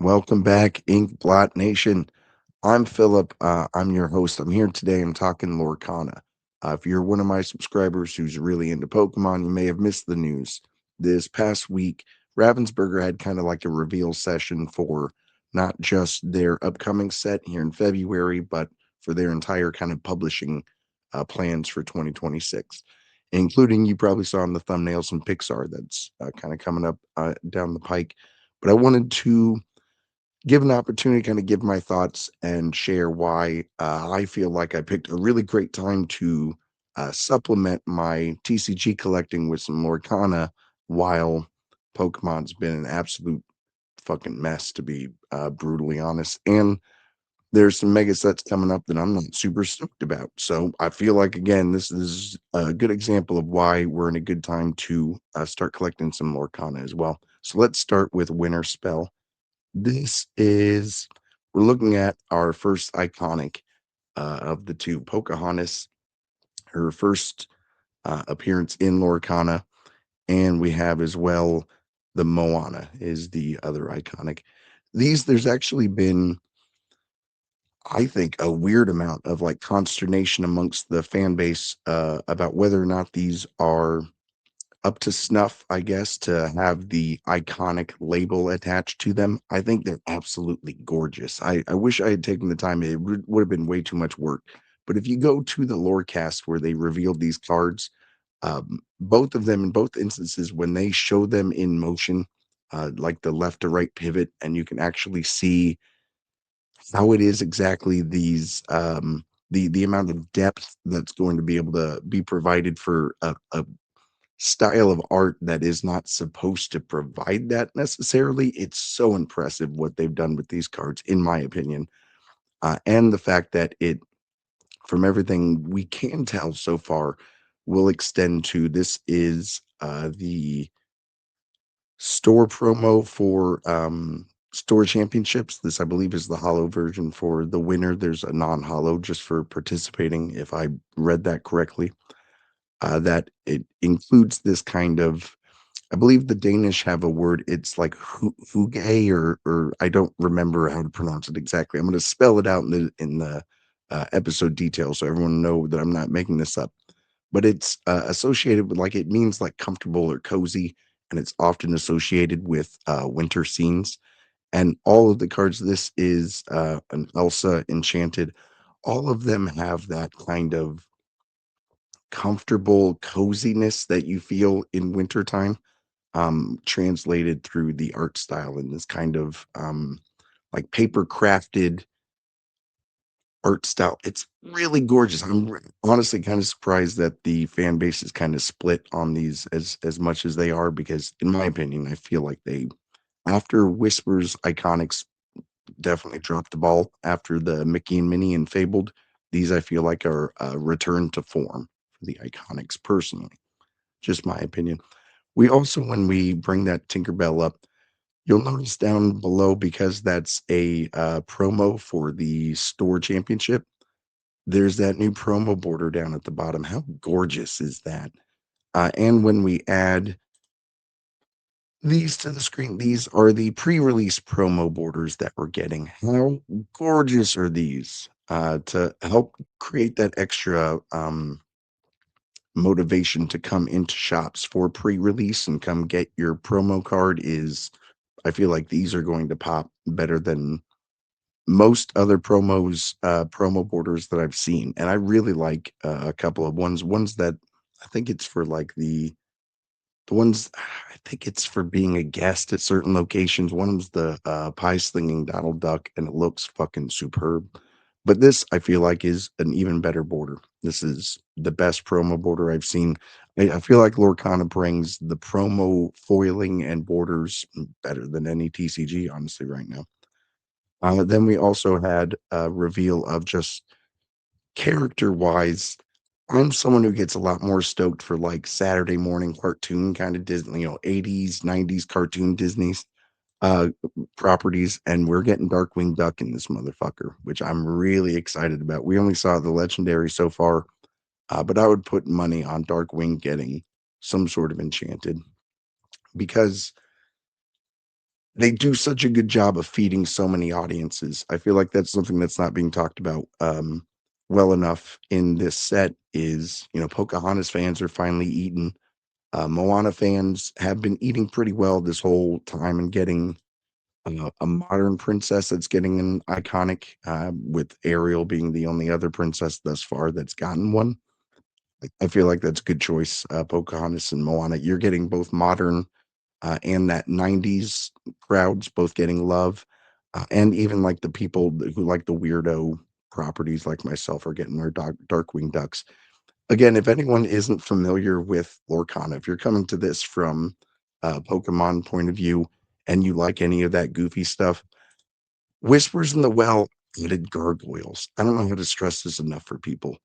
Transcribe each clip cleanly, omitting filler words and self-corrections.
Welcome back, Ink Blot Nation. I'm Philip. I'm your host. I'm here today. I'm talking Lorcana. If you're one of my subscribers who's really into Pokemon, you may have missed the news. This past week, Ravensburger had kind of like a reveal session for not just their upcoming set here in February, but for their entire kind of publishing plans for 2026, including you probably saw in the thumbnail some Pixar that's kind of coming up down the pike. But I wanted to give an opportunity to kind of give my thoughts and share why I feel like I picked a really great time to supplement my TCG collecting with some Lorcana while Pokemon's been an absolute fucking mess, to be brutally honest. And there's some mega sets coming up that I'm not super stoked about. So I feel like, again, this is a good example of why we're in a good time to start collecting some Lorcana as well. So let's start with Winterspell. This is we're looking at our first iconic of the two, Pocahontas, her first appearance in Lorcana, and we have as well the Moana is the other iconic. There's actually been, I think, a weird amount of like consternation amongst the fan base about whether or not these are up to snuff, I guess, to have the iconic label attached to them. I think they're absolutely gorgeous. I wish I had taken the time. It would have been way too much work. But if you go to the Lorecast where they revealed these cards, both of them in both instances, when they show them in motion, like the left to right pivot, and you can actually see how it is exactly the amount of depth that's going to be able to be provided for a style of art that is not supposed to provide that necessarily. It's so impressive what they've done with these cards, in my opinion. And the fact that it, from everything we can tell so far, will extend to this is the store promo for store championships. This, I believe, is the hollow version for the winner. There's a non hollow just for participating, if I read that correctly. That it includes this kind of, I believe the Danish have a word. It's like hygge, or I don't remember how to pronounce it exactly. I'm going to spell it out in the episode details so everyone know that I'm not making this up. But it's associated with, like, it means like comfortable or cozy, and it's often associated with winter scenes. And all of the cards, this is an Elsa Enchanted. All of them have that kind of comfortable coziness that you feel in wintertime, translated through the art style in this kind of like paper crafted art style. It's really gorgeous. Honestly kind of surprised that the fan base is kind of split on these as much as they are, because in my opinion, I feel like they, after Whispers Iconics definitely dropped the ball after the Mickey and Minnie and Fabled. These I feel like are a return to form for the Iconics personally. Just my opinion. We also, when we bring that Tinkerbell up, you'll notice down below, because that's a promo for the store championship. There's that new promo border down at the bottom. How gorgeous is that? And when we add these to the screen, these are the pre-release promo borders that we're getting. How gorgeous are these? To help create that extra motivation to come into shops for pre-release and come get your promo card is, I feel like these are going to pop better than most other promo borders that I've seen. And I really like a couple of ones that I think it's for like the ones I think it's for being a guest at certain locations. One of them's the pie slinging Donald Duck, and it looks fucking superb. But this, I feel like, is an even better border. This is the best promo border I've seen. I feel like Lorcana brings the promo foiling and borders better than any TCG, honestly, right now. Then we also had a reveal of just character wise. I'm someone who gets a lot more stoked for like Saturday morning cartoon kind of Disney, 80s, 90s cartoon Disney's uh properties, and we're getting Darkwing Duck in this motherfucker, which I'm really excited about. We only saw the legendary so far, but I would put money on Darkwing getting some sort of enchanted, because they do such a good job of feeding so many audiences. I feel like that's something that's not being talked about well enough in this set. Is Pocahontas fans are finally eating. Moana fans have been eating pretty well this whole time and getting a modern princess that's getting an iconic, with Ariel being the only other princess thus far that's gotten one. I feel like that's a good choice. Pocahontas and Moana, you're getting both modern and that 90s crowds both getting love. And even like the people who like the weirdo properties like myself are getting their Darkwing Ducks. Again, if anyone isn't familiar with Lorcana, if you're coming to this from a Pokemon point of view and you like any of that goofy stuff, Whispers in the Well added gargoyles. I don't know how to stress this enough for people.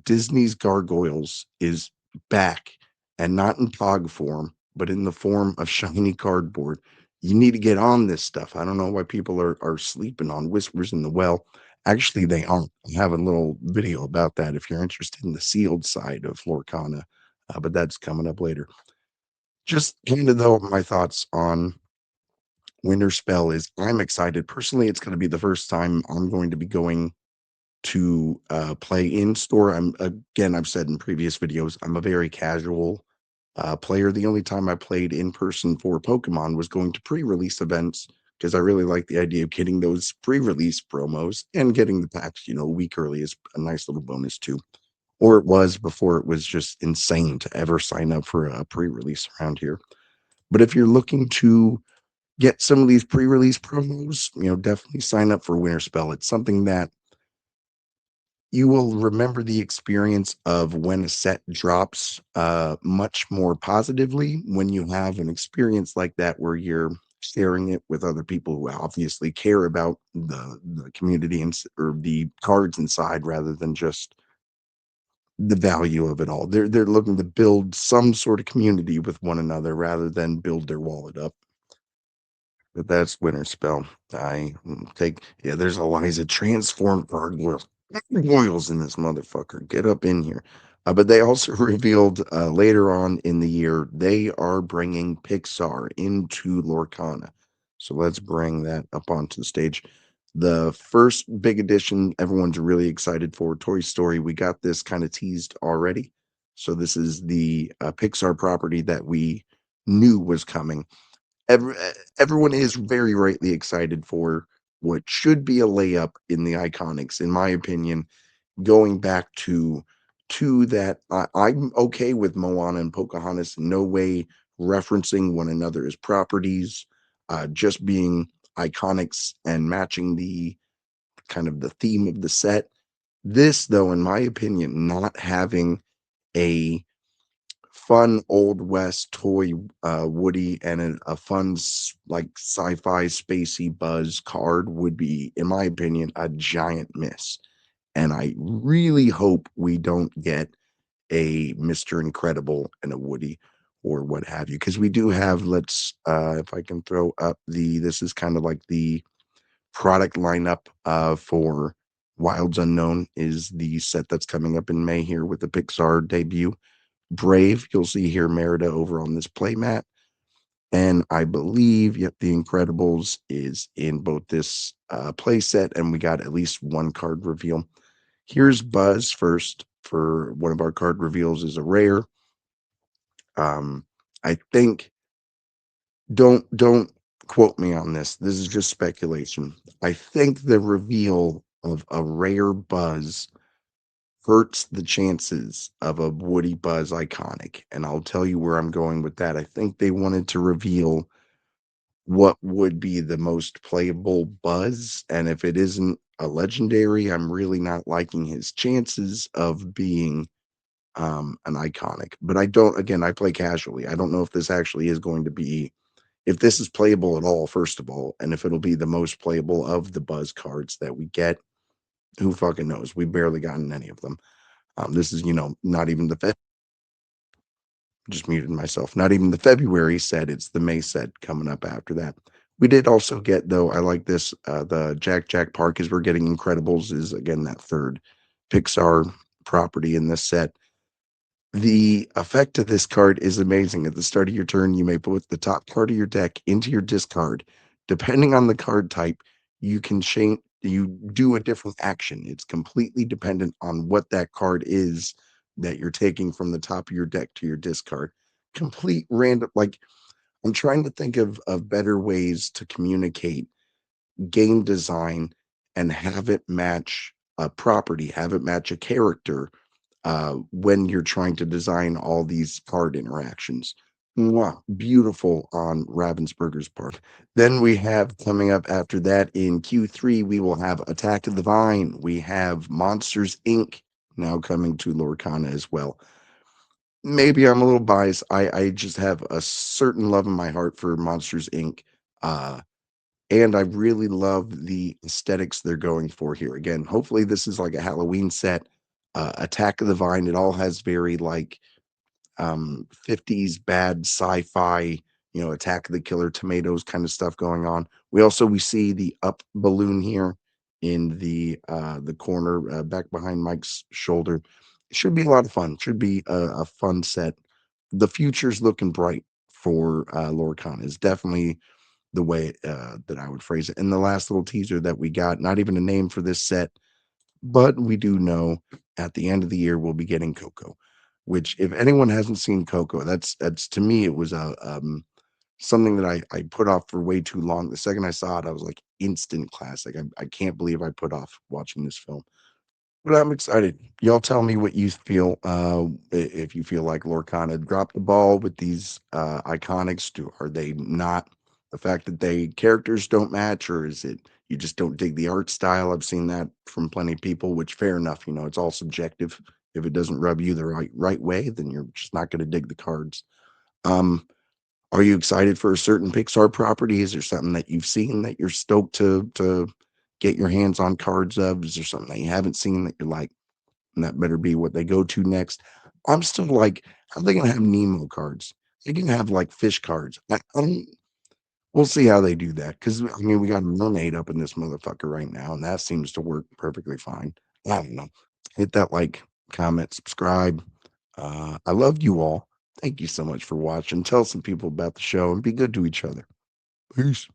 Disney's Gargoyles is back, and not in POG form, but in the form of shiny cardboard. You need to get on this stuff. I don't know why people are sleeping on Whispers in the Well. Actually, they aren't. I have a little video about that if you're interested in the sealed side of Lorcana, but that's coming up later. Just kind of though my thoughts on Winterspell is I'm excited. Personally, it's going to be the first time I'm going to be going to play in store. I've said in previous videos, I'm a very casual player. The only time I played in person for Pokemon was going to pre-release events because I really like the idea of getting those pre-release promos and getting the packs, a week early is a nice little bonus too. Or it was before it was just insane to ever sign up for a pre-release around here. But if you're looking to get some of these pre-release promos, definitely sign up for Winterspell. It's something that you will remember the experience of when a set drops much more positively when you have an experience like that where you're sharing it with other people who obviously care about the community or the cards inside rather than just the value of it all. They're looking to build some sort of community with one another rather than build their wallet up. But that's Winterspell. There's Eliza transformed gargoyles. Gargoyles in this motherfucker. Get up in here. But they also revealed later on in the year they are bringing Pixar into Lorcana. So let's bring that up onto the stage. The first big addition everyone's really excited for, Toy Story. We got this kind of teased already. So this is the Pixar property that we knew was coming. Everyone is very rightly excited for what should be a layup in the Iconics, in my opinion, going back to that I'm okay with Moana and Pocahontas in no way referencing one another as properties, just being Iconics and matching the kind of the theme of the set. This, though, in my opinion, not having a fun old west toy Woody and a fun like sci-fi spacey Buzz card would be, in my opinion, a giant miss. And I really hope we don't get a Mr. Incredible and a Woody or what have you, because we do have, let's if I can throw up this is kind of like the product lineup for Wilds Unknown is the set that's coming up in May here with the Pixar debut. Brave, you'll see here Merida over on this playmat. And I believe, yep, The Incredibles is in both this play set, and we got at least one card reveal. Here's Buzz first for one of our card reveals is a rare. I think don't quote me on this. This is just speculation. I think the reveal of a rare Buzz hurts the chances of a Woody Buzz iconic. And I'll tell you where I'm going with that. I think they wanted to reveal what would be the most playable Buzz. And if it isn't a legendary, I'm really not liking his chances of being an iconic. But again, I play casually. I don't know if this actually is going to be, if this is playable at all, first of all, and if it'll be the most playable of the Buzz cards that we get. Who fucking knows? We barely gotten any of them. This is, not even just muted myself. Not even the February set. It's the May set coming up after that. We did also get, though, I like this. The Jack Park, as we're getting Incredibles, is again that third Pixar property in this set. The effect of this card is amazing. At the start of your turn, you may put the top card of your deck into your discard. Depending on the card type, you can change you do a different action. It's completely dependent on what that card is that you're taking from the top of your deck to your discard. Complete random, like, I'm trying to think of better ways to communicate game design and have it match a property, have it match a character when you're trying to design all these card interactions. Mwah, beautiful on Ravensburger's part. Then we have coming up after that in Q3, we will have Attack of the Vine. We have Monsters Inc. now coming to Lorcana as well. Maybe I'm a little biased. I just have a certain love in my heart for Monsters Inc. Uh, and I really love the aesthetics they're going for here. Again, hopefully this is like a Halloween set. Attack of the Vine, it all has very like 50s bad sci-fi, Attack of the Killer Tomatoes kind of stuff going on. We see the up balloon here in the corner back behind Mike's shoulder. It should be a lot of fun. Should be a fun set. The future's looking bright for Lorcon. Is definitely the way that I would phrase it. And the last little teaser that we got, not even a name for this set, but we do know at the end of the year we'll be getting Coco, which if anyone hasn't seen Coco, that's to me it was a something that I put off for way too long. The second I saw it, I was like instant classic. I can't believe I put off watching this film. But I'm excited. Y'all tell me what you feel. If you feel like Lorcana dropped the ball with these iconics, are they not the fact that they characters don't match, or is it you just don't dig the art style? I've seen that from plenty of people, which fair enough. It's all subjective. If it doesn't rub you the right way, then you're just not going to dig the cards. Um, are you excited for a certain Pixar property? Is there something that you've seen that you're stoked to get your hands on cards of? Is there something that you haven't seen that you're like, and that better be what they go to next? I'm still like, how are they gonna have Nemo cards? They can have like fish cards. I don't. We'll see how they do that because I mean we got a mermaid up in this motherfucker right now, and that seems to work perfectly fine. I don't know. Hit that like, comment, subscribe. I love you all. Thank you so much for watching. Tell some people about the show and be good to each other. Peace.